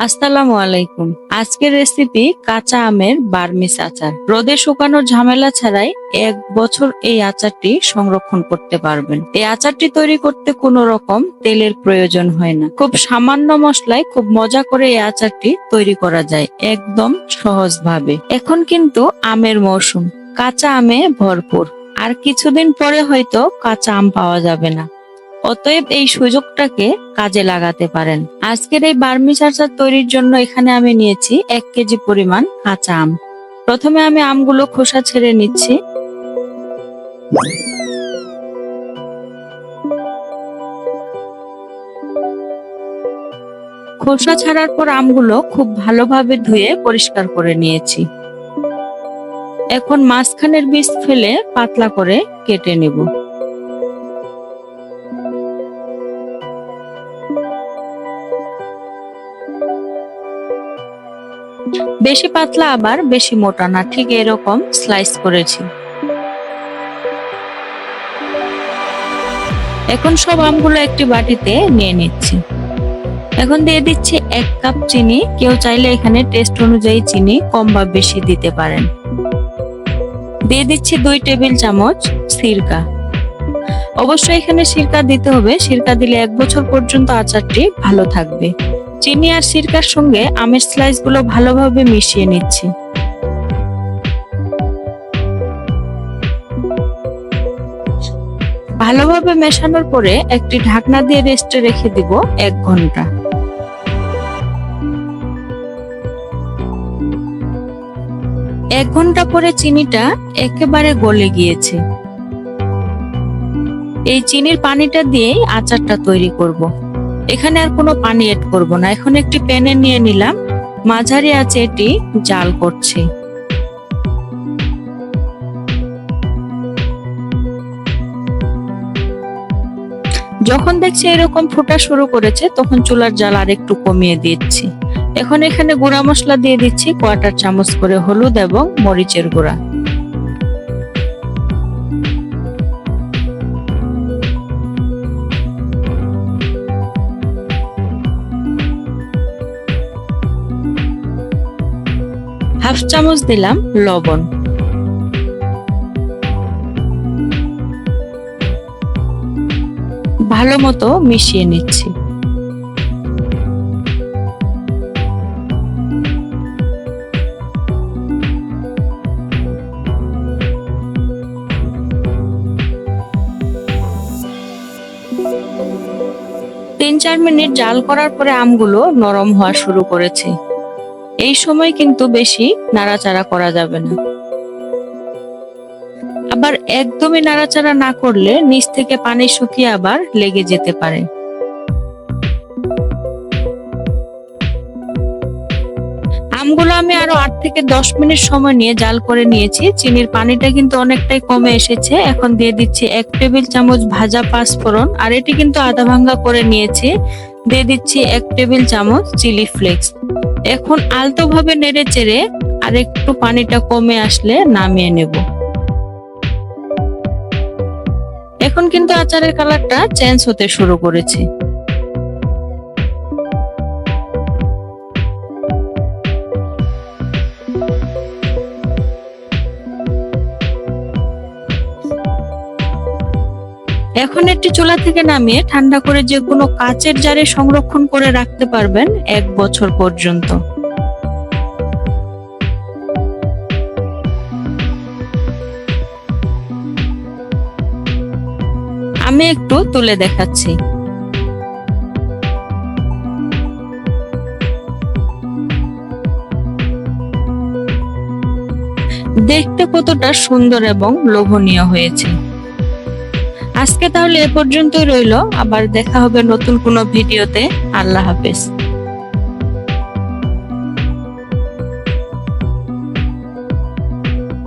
আসসালামু আলাইকুম। আজকের রেসিপি কাঁচা আমের বার্মিজ আচার। রোদে শুকানোর ঝামেলা ছাড়াই 1 বছর এই আচারটি সংরক্ষণ করতে পারবেন। এই আচারটি তৈরি করতে কোনো রকম তেলের প্রয়োজন হয় না। খুব সামান্য মশলায় খুব মজা করে এই আচারটি তৈরি করা যায় একদম সহজভাবে। এখন কিন্তু আমের মৌসুম, কাঁচা আমে ভরপুর। আর কিছুদিন পরে হয়তো কাঁচা আম পাওয়া যাবে না। অতএব এই সুযোগটাকে কাজে লাগাতে পারেন। আজকের এই বার্মিজ আচার তৈরির জন্য এখানে আমি নিয়েছি 1 কেজি পরিমাণ কাঁচা আম। প্রথমে আমি আমগুলো খোসা ছেড়ে নিচ্ছি। খোসা ছাড়ার পর আমগুলো খুব ভালোভাবে ধুয়ে পরিষ্কার করে নিয়েছি। এখন মাঝখানের বীজ ফেলে পাতলা করে কেটে নেব। বেশি পাতলা আবার বেশি মোটা না, ঠিক এরকম স্লাইস করেছি। এখন সব আমগুলো একটি বাটিতে নিয়ে নিচ্ছি। এখন দিয়ে দিচ্ছি 1 কাপ চিনি। কেউ চাইলে এখানে টেস্ট অনুযায়ী চিনি কম বা বেশি দিতে পারেন। দিয়ে দিচ্ছি 2 টেবিল চামচ সিরকা। অবশ্যই এখানে সিরকা দিতে হবে, সিরকা দিলে 1 বছর পর্যন্ত আচারটি ভালো থাকবে। চিনি আর সিরকার সঙ্গে আমের স্লাইস গুলো ভালোভাবে মিশিয়ে নিচ্ছি। ভালোভাবে মেশানোর পরে একটি ঢাকনা দিয়ে রেস্টে রেখে দিব 1 ঘন্টা। এক ঘন্টা পরে চিনিটা একেবারে গলে গিয়েছে। এই চিনির পানিটা দিয়েই আচারটা তৈরি করব। এখানে আর কোনো পানি এড করব না। এখন একটি প্যানে নিয়ে নিলাম, মাঝারি আঁচে এটি জাল করছি। যখন দেখছি এরকম ফোটা শুরু করেছে তখন চুলার জাল আর একটু কমিয়ে দিচ্ছি। এখন এখানে গুঁড়া মশলা দিয়ে দিচ্ছি 1/4 চামচ করে হলুদ এবং মরিচের গুঁড়া। হাফ চামচ দিলাম লবণ। ভালো মতো মিশিয়ে নিচ্ছি। তিন 4 মিনিট জাল করার পরে আমগুলো নরম হওয়া শুরু করেছে। এই সময় কিন্তু বেশি নাড়াচাড়া করা যাবে না। আবার একদমই নাড়াচাড়া না করলে নিচ থেকে পানি শুকিয়ে আবার লেগে যেতে পারে। আমগুলো আমি আরো 8 থেকে 10 মিনিট সময় নিয়ে জাল করে নিয়েছি। চিনির পানিটা কিন্তু অনেকটাই কমে এসেছে। এখন দিয়ে দিচ্ছি 1 টেবিল চামচ ভাজা পাঁচফোড়ন, আর এটি কিন্তু আধা ভাঙ্গা করে নিয়েছি। দিয়ে দিচ্ছি 1 টেবিল চামচ চিলি ফ্লেক্স। এখন আলতো ভাবে নেড়ে চেড়ে আর একটু পানিটা কমে আসলে নামিয়ে নেব। এখন কিন্তু আচারের কালারটা চেঞ্জ হতে শুরু করেছে। এখন এটি চুলা থেকে নামিয়ে ঠান্ডা করে যে কোনো কাচের জারে সংরক্ষণ করে রাখতে পারবেন 1 বছর পর্যন্ত। আমি একটু তুলে দেখাচ্ছি। দেখতে কতটা সুন্দর এবং লোভনীয় হয়েছে। আজকে তাহলে এ পর্যন্তই রইলো। আবার দেখা হবে নতুন কোনো ভিডিওতে। আল্লাহ হাফেজ।